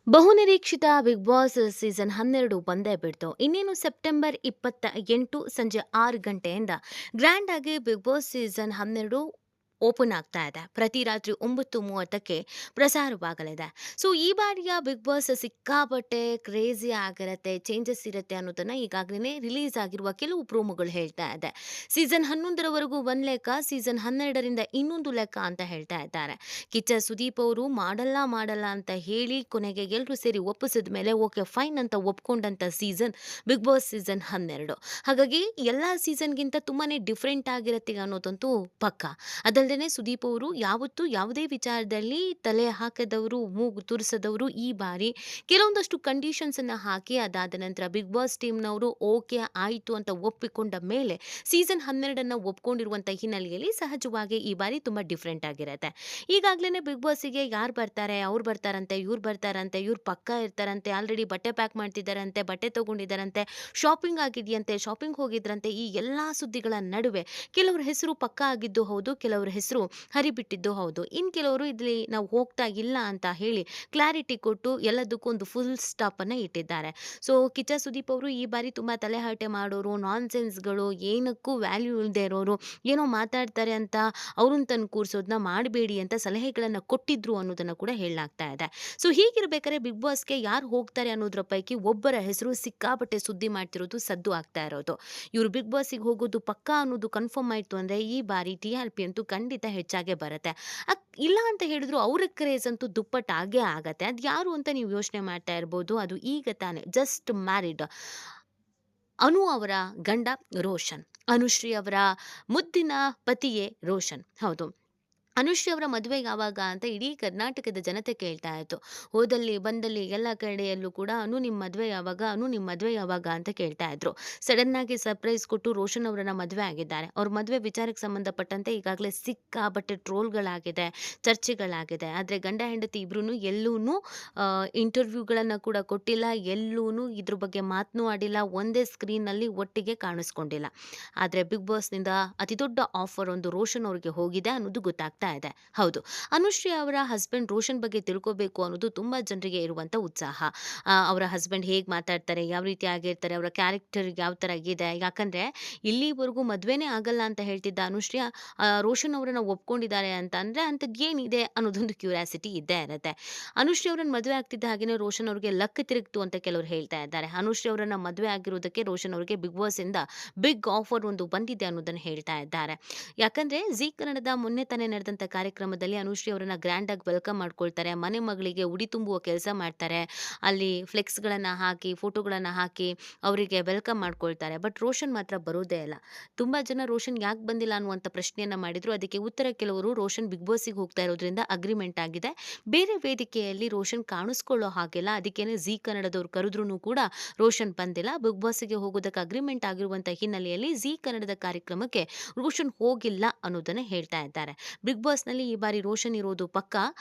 ಬಹುನಿರೀಕ್ಷಿತ big boss season 12 ಬಂದೇ ಬಿಡ್ತು. ಇನ್ನೇನು ಸೆಪ್ಟೆಂಬರ್ 28 ಸಂಜೆ 6 ಗಂಟೆಯಿಂದ ಗ್ರ್ಯಾಂಡ್ ಆಗಿ ಬಿಗ್ ಬಾಸ್ ಸೀಸನ್ 12 ಓಪನ್ ಆಗ್ತಾ ಇದೆ. ಪ್ರತಿ ರಾತ್ರಿ 9:30ಕ್ಕೆ ಪ್ರಸಾರವಾಗಲಿದೆ. ಸೊ ಈ ಬಾರಿಯ ಬಿಗ್ ಬಾಸ್ ಸಿಕ್ಕಾಪಟ್ಟೆ ಕ್ರೇಜಿ ಆಗಿರತ್ತೆ, ಚೇಂಜಸ್ ಇರುತ್ತೆ ಅನ್ನೋದನ್ನ ಈಗಾಗಲೇ ರಿಲೀಸ್ ಆಗಿರುವ ಕೆಲವು ಪ್ರೋಮೋಗಳು ಹೇಳ್ತಾ ಇದೆ. ಸೀಸನ್ 11ರವರೆಗೂ ಒಂದ್ ಲೆಕ್ಕ, ಸೀಸನ್ 12ರಿಂದ ಇನ್ನೊಂದು ಲೆಕ್ಕ ಅಂತ ಹೇಳ್ತಾ ಇದ್ದಾರೆ. ಕಿಚ್ಚ ಸುದೀಪ್ ಅವರು ಮಾಡಲ್ಲ ಮಾಡಲ್ಲ ಅಂತ ಹೇಳಿ ಕೊನೆಗೆ ಎಲ್ಲರೂ ಸೇರಿ ಒಪ್ಪಿಸಿದ ಮೇಲೆ ಓಕೆ ಫೈನ್ ಅಂತ ಒಪ್ಕೊಂಡಂತ ಸೀಸನ್ ಬಿಗ್ ಬಾಸ್ ಸೀಸನ್ 12. ಹಾಗಾಗಿ ಎಲ್ಲಾ ಸೀಸನ್ಗಿಂತ ತುಂಬಾನೇ ಡಿಫ್ರೆಂಟ್ ಆಗಿರತ್ತೆ ಅನ್ನೋದಂತೂ ಪಕ್ಕ. ಅದಲ್ಲದೆ ಸುದೀಪ್ ಅವರು ಯಾವತ್ತೂ ಯಾವುದೇ ವಿಚಾರದಲ್ಲಿ ತಲೆ ಹಾಕದವರು, ಮೂಗು ತುರಿಸದವರು. ಈ ಬಾರಿ ಕೆಲವೊಂದಷ್ಟು ಕಂಡೀಷನ್ಸ್ ಅನ್ನ ಹಾಕಿ ಅದಾದ ನಂತರ ಬಿಗ್ ಬಾಸ್ ಟೀಮ್ನವರು ಓಕೆ ಆಯಿತು ಅಂತ ಒಪ್ಪಿಕೊಂಡ ಮೇಲೆ ಸೀಸನ್ 12 ಒಪ್ಕೊಂಡಿರುವಂತ ಹಿನ್ನೆಲೆಯಲ್ಲಿ ಸಹಜವಾಗಿ ಈ ಬಾರಿ ತುಂಬಾ ಡಿಫ್ರೆಂಟ್ ಆಗಿರುತ್ತೆ. ಈಗಾಗಲೇ ಬಿಗ್ ಬಾಸ್ಗೆ ಯಾರು ಬರ್ತಾರೆ, ಅವ್ರು ಬರ್ತಾರಂತೆ, ಇವ್ರು ಪಕ್ಕ ಇರ್ತಾರಂತೆ, ಆಲ್ರೆಡಿ ಬಟ್ಟೆ ಪ್ಯಾಕ್ ಮಾಡ್ತಿದ್ದಾರಂತೆ, ಬಟ್ಟೆ ತಗೊಂಡಿದ್ದಾರಂತೆ, ಶಾಪಿಂಗ್ ಆಗಿದೆಯಂತೆ, ಶಾಪಿಂಗ್ ಹೋಗಿದ್ರಂತೆ. ಈ ಎಲ್ಲಾ ಸುದ್ದಿಗಳ ನಡುವೆ ಕೆಲವ್ರ ಹೆಸರು ಪಕ್ಕ ಆಗಿದ್ದು ಹೌದು, ಕೆಲವ್ರ ಹೆಸರು ಹರಿಬಿಟ್ಟಿದ್ದು ಹೌದು. ಇನ್ ಕೆಲವರು ಇಲ್ಲಿ ನಾವು ಹೋಗ್ತಾ ಇಲ್ಲ ಅಂತ ಹೇಳಿ ಕ್ಲಾರಿಟಿ ಕೊಟ್ಟು ಎಲ್ಲದಕ್ಕೂ ಒಂದು ಫುಲ್ ಸ್ಟಾಪ್ ಅನ್ನ ಇಟ್ಟಿದ್ದಾರೆ. ಸೊ ಕಿಚ್ಚ ಸುದೀಪ್ ಅವರು ಈ ಬಾರಿ ತುಂಬಾ ತಲೆಹರಟೆ ಮಾಡೋರು, ನಾನ್ಸೆನ್ಸ್ಗಳು, ಏನಕ್ಕೂ ವ್ಯಾಲ್ಯೂ ಇಲ್ಲದೆ ಇರೋರು, ಏನೋ ಮಾತಾಡ್ತಾರೆ ಅಂತ ಅವ್ರನ್ನ ತಂದು ಕೂರ್ಸೋದನ್ನ ಮಾಡಬೇಡಿ ಅಂತ ಸಲಹೆಗಳನ್ನ ಕೊಟ್ಟಿದ್ರು ಅನ್ನೋದನ್ನ ಕೂಡ ಹೇಳಲಾಗ್ತಾ ಇದೆ. ಸೊ ಹೀಗಿರ್ಬೇಕಾದ್ರೆ ಬಿಗ್ ಬಾಸ್ಗೆ ಯಾರು ಹೋಗ್ತಾರೆ ಅನ್ನೋದ್ರ ಪೈಕಿ ಒಬ್ಬರ ಹೆಸರು ಸಿಕ್ಕಾಪಟ್ಟೆ ಸುದ್ದಿ ಮಾಡ್ತಿರೋದು, ಸದ್ದು ಆಗ್ತಾ ಇರೋದು. ಇವರು ಬಿಗ್ ಬಾಸ್ಗೆ ಹೋಗೋದು ಪಕ್ಕಾ ಅನ್ನೋದು ಕನ್ಫರ್ಮ್ ಆಯ್ತು ಅಂದ್ರೆ ಈ ಬಾರಿ TRP ಅಂತೂ ಖಂಡಿತ ಹೆಚ್ಚಾಗೆ ಬರುತ್ತೆ. ಇಲ್ಲ ಅಂತ ಹೇಳಿದ್ರು ಅವ್ರ ಕ್ರೇಜ್ ಅಂತೂ ದುಪ್ಪಟ್ಟಾಗೇ ಆಗತ್ತೆ. ಅದು ಯಾರು ಅಂತ ನೀವು ಯೋಚನೆ ಮಾಡ್ತಾ ಇರ್ಬೋದು. ಅದು ಈಗ ತಾನೆ ಜಸ್ಟ್ ಮ್ಯಾರಿಡ್ ಅನು ಅವರ ಗಂಡ ರೋಷನ್. ಅನುಶ್ರೀ ಅವರ ಮುದ್ದಿನ ಪತಿಯೇ ರೋಷನ್. ಹೌದು, ಅನುಶ್ರೀ ಅವರ ಮದುವೆ ಯಾವಾಗ ಅಂತ ಇಡೀ ಕರ್ನಾಟಕದ ಜನತೆ ಕೇಳ್ತಾ ಇತ್ತು. ಹೋದಲ್ಲಿ ಬಂದಲ್ಲಿ ಎಲ್ಲ ಕಡೆಯಲ್ಲೂ ಕೂಡ ಅನು ನಿಮ್ಮ ಮದುವೆ ಯಾವಾಗ, ಅನು ನಿಮ್ಮ ಮದುವೆ ಯಾವಾಗ ಅಂತ ಕೇಳ್ತಾ ಇದ್ರು. ಸಡನ್ ಆಗಿ ಸರ್ಪ್ರೈಸ್ ಕೊಟ್ಟು ರೋಷನ್ ಅವರನ್ನ ಮದುವೆ ಆಗಿದ್ದಾರೆ. ಅವ್ರ ಮದುವೆ ವಿಚಾರಕ್ಕೆ ಸಂಬಂಧಪಟ್ಟಂತೆ ಈಗಾಗಲೇ ಸಿಕ್ಕಾಪಟ್ಟೆ ಟ್ರೋಲ್ಗಳಾಗಿದೆ, ಚರ್ಚೆಗಳಾಗಿದೆ. ಆದ್ರೆ ಗಂಡ ಹೆಂಡತಿ ಇಬ್ರು ಎಲ್ಲೂನು ಇಂಟರ್ವ್ಯೂಗಳನ್ನ ಕೂಡ ಕೊಟ್ಟಿಲ್ಲ, ಎಲ್ಲೂನು ಇದ್ರ ಬಗ್ಗೆ ಮಾತನೂ ಆಡಿಲ್ಲ, ಒಂದೇ ಸ್ಕ್ರೀನ್ ನಲ್ಲಿ ಒಟ್ಟಿಗೆ ಕಾಣಿಸ್ಕೊಂಡಿಲ್ಲ. ಆದ್ರೆ ಬಿಗ್ ಬಾಸ್ ನಿಂದ ಅತಿ ದೊಡ್ಡ ಆಫರ್ ಒಂದು ರೋಷನ್ ಅವರಿಗೆ ಹೋಗಿದೆ ಅನ್ನೋದು ಗೊತ್ತಾಗ್ತಾ ಇದೆ. ಹೌದು, ಅನುಶ್ರೀ ಅವರ ಹಸ್ಬೆಂಡ್ ರೋಷನ್ ಬಗ್ಗೆ ತಿಳ್ಕೋಬೇಕು ಅನ್ನೋದು ತುಂಬಾ ಜನರಿಗೆ ಇರುವಂತ ಉತ್ಸಾಹ. ಅವರ ಹಸ್ಬೆಂಡ್ ಹೇಗ್ ಮಾತಾಡ್ತಾರೆ, ಯಾವ ರೀತಿ ಆಗಿರ್ತಾರೆ, ಅವರ ಕ್ಯಾರೆಕ್ಟರ್ ಯಾವ ತರ ಇದೆ. ಯಾಕಂದ್ರೆ ಇಲ್ಲಿವರೆಗೂ ಮದ್ವೆನೇ ಆಗಲ್ಲ ಅಂತ ಹೇಳ್ತಿದ್ದ ಅನುಶ್ರೀ ರೋಷನ್ ಅವರನ್ನ ಒಪ್ಕೊಂಡಿದ್ದಾರೆ ಅಂತ ಅಂದ್ರೆ ಅಂತದ್ ಏನಿದೆ ಅನ್ನೋದೊಂದು ಕ್ಯೂರಿಯಾಸಿಟಿ ಇದ್ದೇ ಇರುತ್ತೆ. ಅನುಶ್ರೀ ಅವರನ್ನ ಮದುವೆ ಆಗ್ತಿದ್ದ ಹಾಗೇನೆ ರೋಷನ್ ಅವರಿಗೆ ಲಕ್ ತಿರುಗ್ತು ಅಂತ ಕೆಲವರು ಹೇಳ್ತಾ ಇದ್ದಾರೆ. ಅನುಶ್ರೀ ಅವರನ್ನ ಮದುವೆ ಆಗಿರೋದಕ್ಕೆ ರೋಷನ್ ಅವರಿಗೆ ಬಿಗ್ ಬಾಸ್ ಇಂದ ಬಿಗ್ ಆಫರ್ ಒಂದು ಬಂದಿದೆ ಅನ್ನೋದನ್ನ ಹೇಳ್ತಾ ಇದ್ದಾರೆ. ಯಾಕಂದ್ರೆ ಜಿ ಕನ್ನಡದ ಮೊನ್ನೆ ತಾನೇ ನಡೆದಂತ ಕಾರ್ಯಕ್ರಮದಲ್ಲಿ ಅನುಶ್ರೀ ಅವರನ್ನ ಗ್ರ್ಯಾಂಡ್ ಆಗಿ ವೆಲ್ಕಮ್ ಮಾಡ್ಕೊಳ್ತಾರೆ. ಮನೆ ಮಗಳಿಗೆ ಉಡಿ ತುಂಬುವ ಕೆಲಸ ಮಾಡ್ತಾರೆ. ಅಲ್ಲಿ ಫ್ಲೆಕ್ಸ್ ಗಳನ್ನ ಹಾಕಿ, ಫೋಟೋಗಳನ್ನ ಹಾಕಿ ಅವರಿಗೆ ವೆಲ್ಕಮ್ ಮಾಡ್ಕೊಳ್ತಾರೆ. ಬಟ್ ರೋಷನ್ ಮಾತ್ರ ಬರೋದೇ ಇಲ್ಲ. ತುಂಬಾ ಜನ ರೋಷನ್ ಯಾಕೆ ಬಂದಿಲ್ಲ ಅನ್ನುವಂತ ಪ್ರಶ್ನೆಯನ್ನ ಮಾಡಿದ್ರು. ಅದಕ್ಕೆ ಉತ್ತರ ಕೆಲವರು ರೋಷನ್ ಬಿಗ್ ಬಾಸ್ಗೆ ಹೋಗ್ತಾ ಇರೋದ್ರಿಂದ ಅಗ್ರಿಮೆಂಟ್ ಆಗಿದೆ, ಬೇರೆ ವೇದಿಕೆಯಲ್ಲಿ ರೋಷನ್ ಕಾಣಿಸ್ಕೊಳ್ಳೋ ಹಾಗಿಲ್ಲ, ಅದಕ್ಕೇನೆ ಜಿ ಕನ್ನಡದವ್ರು ಕರೆದ್ರೂ ಕೂಡ ರೋಷನ್ ಬಂದಿಲ್ಲ. ಬಿಗ್ ಬಾಸ್ಗೆ ಹೋಗೋದಕ್ಕೆ ಅಗ್ರಿಮೆಂಟ್ ಆಗಿರುವಂತ ಹಿನ್ನೆಲೆಯಲ್ಲಿ ಜಿ ಕನ್ನಡದ ಕಾರ್ಯಕ್ರಮಕ್ಕೆ ರೋಷನ್ ಹೋಗಿಲ್ಲ ಅನ್ನೋದನ್ನ ಹೇಳ್ತಾ ಇದ್ದಾರೆ. ಬಿಗ್ ಬಾಸ್ನಲ್ಲಿ ಈ ಬಾರಿ ರೋಷನ್ ಇರೋದು ಪಕ್ಕ.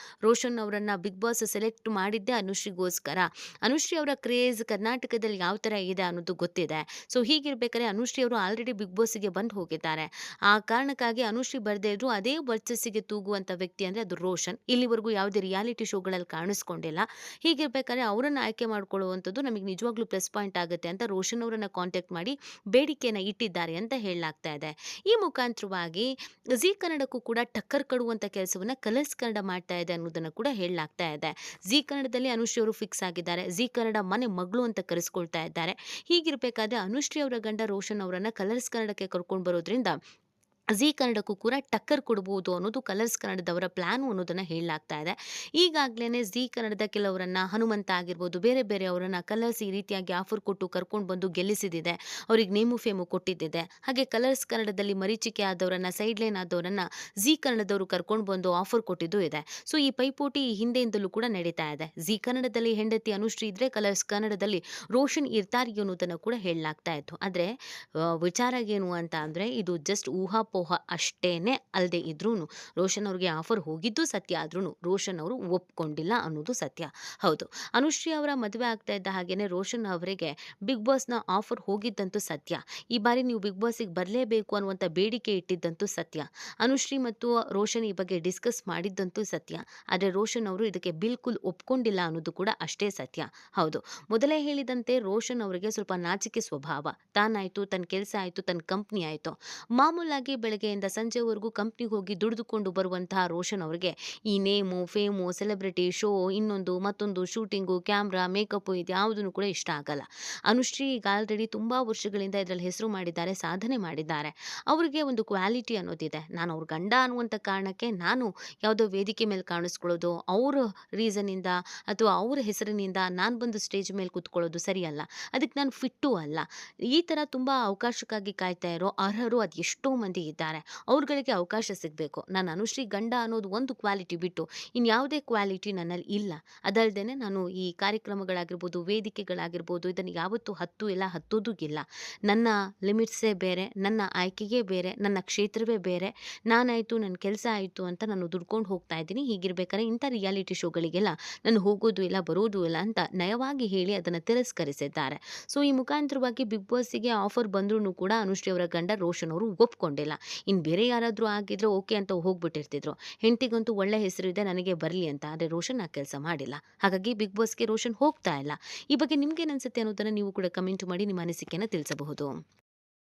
ರೋಷನ್ ಅವರನ್ನ ಬಿಗ್ ಬಾಸ್ ಸೆಲೆಕ್ಟ್ ಮಾಡಿದ್ದೆ ಅನುಶ್ರೀಗೋಸ್ಕರ. ಅನುಶ್ರೀ ಅವರ ಕ್ರೇಜ್ ಕರ್ನಾಟಕದಲ್ಲಿ ಯಾವ ತರ ಇದೆ ಅನ್ನೋದು ಗೊತ್ತಿದೆ. ಸೊ ಹೀಗಿರ್ಬೇಕಾದ್ರೆ ಅನುಶ್ರೀ ಅವರು ಆಲ್ರೆಡಿ ಬಿಗ್ ಬಾಸ್ಗೆ ಬಂದು ಹೋಗಿದ್ದಾರೆ. ಆ ಕಾರಣಕ್ಕಾಗಿ ಅನುಶ್ರೀ ಬರ್ದೇ ಇದ್ರು ಅದೇ ವರ್ಚಸ್ಸಿಗೆ ತೂಗುವಂತ ವ್ಯಕ್ತಿ ಅಂದ್ರೆ ಅದು ರೋಷನ್. ಇಲ್ಲಿವರೆಗೂ ಯಾವುದೇ ರಿಯಾಲಿಟಿ ಶೋಗಳಲ್ಲಿ ಕಾಣಿಸ್ಕೊಂಡಿಲ್ಲ. ಹೀಗಿರ್ಬೇಕಾದ್ರೆ ಅವರನ್ನ ಆಯ್ಕೆ ಮಾಡ್ಕೊಳ್ಳುವಂಥದ್ದು ನಮಗೆ ನಿಜವಾಗ್ಲೂ ಪ್ಲಸ್ ಪಾಯಿಂಟ್ ಆಗುತ್ತೆ ಅಂತ ರೋಷನ್ ಅವರನ್ನ ಕಾಂಟ್ಯಾಕ್ಟ್ ಮಾಡಿ ಬೇಡಿಕೆಯನ್ನ ಇಟ್ಟಿದ್ದಾರೆ ಅಂತ ಹೇಳಲಾಗ್ತಾ ಇದೆ. ಈ ಮುಖಾಂತರವಾಗಿ ಜಿ ಕನ್ನಡಕ್ಕೂ ಕೂಡ ಟಕ್ಕರ್ ಕೊಡುವಂತ ಕೆಲಸವನ್ನ ಕಲರ್ಸ್ ಕನ್ನಡ ಮಾಡ್ತಾ ಇದೆ ಅನ್ನೋದನ್ನ ಕೂಡ ಹೇಳಲಾಗ್ತಾ ಇದೆ. ಜಿ ಕನ್ನಡದಲ್ಲಿ ಅನುಶ್ರೀ ಅವರು ಫಿಕ್ಸ್ ಆಗಿದ್ದಾರೆ. ಜಿ ಕನ್ನಡ ಮನೆ ಮಗಳು ಅಂತ ಕರೆಸ್ಕೊಳ್ತಾ ಇದ್ದಾರೆ. ಹೀಗಿರ್ಬೇಕಾದ್ರೆ ಅನುಶ್ರೀ ಅವರ ಗಂಡ ರೋಷನ್ ಅವರನ್ನ ಕಲರ್ಸ್ ಕನ್ನಡಕ್ಕೆ ಕರ್ಕೊಂಡು ಬರೋದ್ರಿಂದ ಜಿ ಕನ್ನಡಕ್ಕೂ ಕೂಡ ಟಕ್ಕರ್ ಕೊಡಬಹುದು ಅನ್ನೋದು ಕಲರ್ಸ್ ಕನ್ನಡದವರ ಪ್ಲಾನ್ ಅನ್ನೋದನ್ನ ಹೇಳಲಾಗ್ತಾ ಇದೆ. ಈಗಾಗಲೇ ಜಿ ಕನ್ನಡದ ಕೆಲವರನ್ನ ಹನುಮಂತ ಆಗಿರ್ಬೋದು, ಬೇರೆ ಬೇರೆ ಅವರನ್ನ ಕಲರ್ಸ್ ಈ ರೀತಿಯಾಗಿ ಆಫರ್ ಕೊಟ್ಟು ಕರ್ಕೊಂಡು ಬಂದು ಗೆಲ್ಲಿಸಿದಿದೆ. ಅವ್ರಿಗೆ ನೇಮು ಫೇಮು ಕೊಟ್ಟಿದ್ದಿದೆ. ಹಾಗೆ ಕಲರ್ಸ್ ಕನ್ನಡದಲ್ಲಿ ಮರೀಚಿಕೆ ಆದವರನ್ನ, ಸೈಡ್ ಲೈನ್ ಆದವರನ್ನ ಜಿ ಕನ್ನಡದವರು ಕರ್ಕೊಂಡು ಬಂದು ಆಫರ್ ಕೊಟ್ಟಿದ್ದು ಇದೆ. ಸೊ ಈ ಪೈಪೋಟಿ ಈ ಹಿಂದೆಯಿಂದಲೂ ಕೂಡ ನಡೀತಾ ಇದೆ. ಜಿ ಕನ್ನಡದಲ್ಲಿ ಹೆಂಡತಿ ಅನುಶ್ರೀ ಇದ್ರೆ ಕಲರ್ಸ್ ಕನ್ನಡದಲ್ಲಿ ರೋಷನ್ ಇರ್ತಾರೆ ಅನ್ನೋದನ್ನ ಕೂಡ ಹೇಳಲಾಗ್ತಾ ಇತ್ತು. ಆದ್ರೆ ವಿಚಾರ ಏನು ಅಂತ ಅಂದ್ರೆ ಇದು ಜಸ್ಟ್ ಊಹಾಪೋಹ ಊಹಾಪೋಹ ಅಷ್ಟೇನೆ ಅಲ್ಲದೆ ಇದ್ರೂನು ರೋಷನ್ ಅವ್ರಿಗೆ ಆಫರ್ ಹೋಗಿದ್ದು ಸತ್ಯ ಆದ್ರೂನು ರೋಷನ್ ಅವರು ಒಪ್ಕೊಂಡಿಲ್ಲ ಅನ್ನೋದು ಸತ್ಯ. ಹೌದು. ಅನುಶ್ರೀ ಅವರ ಮದುವೆ ಆಗ್ತಾ ಇದ್ದ ಹಾಗೇನೆ ರೋಷನ್ ಅವರಿಗೆ ಬಿಗ್ ಬಾಸ್‌ನ ಆಫರ್ ಹೋಗಿದ್ದಂತೂ ಸತ್ಯ. ಈ ಬಾರಿ ನೀವು ಬಿಗ್ ಬಾಸ್‌ಗೆ ಬರಲೇಬೇಕು ಅನ್ನುವಂಥ ಬೇಡಿಕೆ ಇಟ್ಟಿದ್ದಂತೂ ಸತ್ಯ. ಅನುಶ್ರೀ ಮತ್ತು ರೋಷನ್ ಈ ಬಗ್ಗೆ ಡಿಸ್ಕಸ್ ಮಾಡಿದ್ದಂತೂ ಸತ್ಯ. ಆದ್ರೆ ರೋಷನ್ ಅವರು ಇದಕ್ಕೆ ಬಿಲ್ಕುಲ್ ಒಪ್ಕೊಂಡಿಲ್ಲ ಅನ್ನೋದು ಕೂಡ ಅಷ್ಟೇ ಸತ್ಯ. ಹೌದು. ಮೊದಲೇ ಹೇಳಿದಂತೆ ರೋಷನ್ ಅವರಿಗೆ ಸ್ವಲ್ಪ ನಾಚಿಕೆ ಸ್ವಭಾವ. ತಾನಾಯ್ತು, ತನ್ನ ಕೆಲಸ ಆಯ್ತು, ತನ್ನ ಕಂಪ್ನಿ ಆಯ್ತು. ಮಾಮೂಲಾಗಿ ಬೆಳಗ್ಗೆಯಿಂದ ಸಂಜೆವರೆಗೂ ಕಂಪ್ನಿಗೆ ಹೋಗಿ ದುಡಿದುಕೊಂಡು ಬರುವಂತಹ ರೋಷನ್ ಅವರಿಗೆ ಈ ನೇಮು, ಫೇಮು, ಸೆಲೆಬ್ರಿಟಿ, ಶೋ, ಇನ್ನೊಂದು, ಮತ್ತೊಂದು, ಶೂಟಿಂಗು, ಕ್ಯಾಮ್ರಾ, ಮೇಕಪ್ಪು ಇದ್ಯಾವುದನ್ನು ಕೂಡ ಇಷ್ಟ ಆಗಲ್ಲ. ಅನುಶ್ರೀ ಈಗ ಆಲ್ರೆಡಿ ತುಂಬಾ ವರ್ಷಗಳಿಂದ ಇದರಲ್ಲಿ ಹೆಸರು ಮಾಡಿದ್ದಾರೆ, ಸಾಧನೆ ಮಾಡಿದ್ದಾರೆ. ಅವ್ರಿಗೆ ಒಂದು ಕ್ವಾಲಿಟಿ ಅನ್ನೋದಿದೆ. ನಾನು ಅವ್ರ ಗಂಡ ಅನ್ನುವಂಥ ಕಾರಣಕ್ಕೆ ನಾನು ಯಾವುದೋ ವೇದಿಕೆ ಮೇಲೆ ಕಾಣಿಸ್ಕೊಳ್ಳೋದು, ಅವ್ರ ರೀಸನ್ನಿಂದ ಅಥವಾ ಅವ್ರ ಹೆಸರಿನಿಂದ ನಾನು ಬಂದು ಸ್ಟೇಜ್ ಮೇಲೆ ಕೂತ್ಕೊಳ್ಳೋದು ಸರಿಯಲ್ಲ. ಅದಕ್ಕೆ ನಾನು ಫಿಟ್ಟೂ ಅಲ್ಲ. ಈ ಥರ ತುಂಬ ಅವಕಾಶಕ್ಕಾಗಿ ಕಾಯ್ತಾ ಇರೋ ಅರ್ಹರು ಅದೆಷ್ಟೋ ಮಂದಿ ಇದ್ದಾರೆ. ಅವ್ರುಗಳಿಗೆ ಅವಕಾಶ ಸಿಗಬೇಕು. ನಾನು ಅನುಶ್ರೀ ಗಂಡ ಅನ್ನೋದು ಒಂದು ಕ್ವಾಲಿಟಿ ಬಿಟ್ಟು ಇನ್ಯಾವುದೇ ಕ್ವಾಲಿಟಿ ನನ್ನಲ್ಲಿ ಇಲ್ಲ. ಅದಲ್ದೇನೆ ನಾನು ಈ ಕಾರ್ಯಕ್ರಮಗಳಾಗಿರ್ಬೋದು, ವೇದಿಕೆಗಳಾಗಿರ್ಬೋದು ಇದನ್ನು ಯಾವತ್ತೂ ಹತ್ತು ಇಲ್ಲ, ಹತ್ತೋದೂ ಇಲ್ಲ. ನನ್ನ ಲಿಮಿಟ್ಸೇ ಬೇರೆ, ನನ್ನ ಆಯ್ಕೆಯೇ ಬೇರೆ, ನನ್ನ ಕ್ಷೇತ್ರವೇ ಬೇರೆ. ನಾನಾಯ್ತು, ನನ್ನ ಕೆಲಸ ಆಯಿತು ಅಂತ ನಾನು ದುಡ್ಕೊಂಡು ಹೋಗ್ತಾ ಇದ್ದೀನಿ. ಹೀಗಿರ್ಬೇಕಾದ್ರೆ ಇಂಥ ರಿಯಾಲಿಟಿ ಶೋಗಳಿಗೆಲ್ಲ ನಾನು ಹೋಗೋದು ಇಲ್ಲ, ಬರೋದು ಇಲ್ಲ ಅಂತ ನಯವಾಗಿ ಹೇಳಿ ಅದನ್ನು ತಿರಸ್ಕರಿಸಿದ್ದಾರೆ. ಸೊ ಈ ಮುಖಾಂತರವಾಗಿ ಬಿಗ್ ಬಾಸ್‌ಗೆ ಆಫರ್ ಬಂದ್ರೂ ಕೂಡ ಅನುಶ್ರೀ ಅವರ ಗಂಡ ರೋಷನ್ ಅವರು ಒಪ್ಕೊಂಡಿಲ್ಲ. ಇನ್ನು ಬೇರೆ ಯಾರಾದರೂ ಆಗಿದ್ರೆ ಓಕೆ ಅಂತ ಹೋಗ್ಬಿಟ್ಟಿರ್ತಿದ್ರು. ಹೆಂಡತಿಗಂತೂ ಒಳ್ಳೆ ಹೆಸರಿದೆ ನನಗೆ ಬರಲಿ ಅಂತ. ಆದರೆ ರೋಷನ್ ಆ ಕೆಲಸ ಮಾಡಿಲ್ಲ. ಹಾಗಾಗಿ ಬಿಗ್ ಬಾಸ್‌ಗೆ ರೋಷನ್ ಹೋಗ್ತಾ ಇಲ್ಲ. ಈ ಬಗ್ಗೆ ನಿಮ್ಗೇನು ಅನ್ಸುತ್ತೆ ಅನ್ನೋದನ್ನ ನೀವು ಕೂಡ ಕಮೆಂಟ್ ಮಾಡಿ ನಿಮ್ಮ ಅನಿಸಿಕೆಯನ್ನು ತಿಳಿಸಬಹುದು.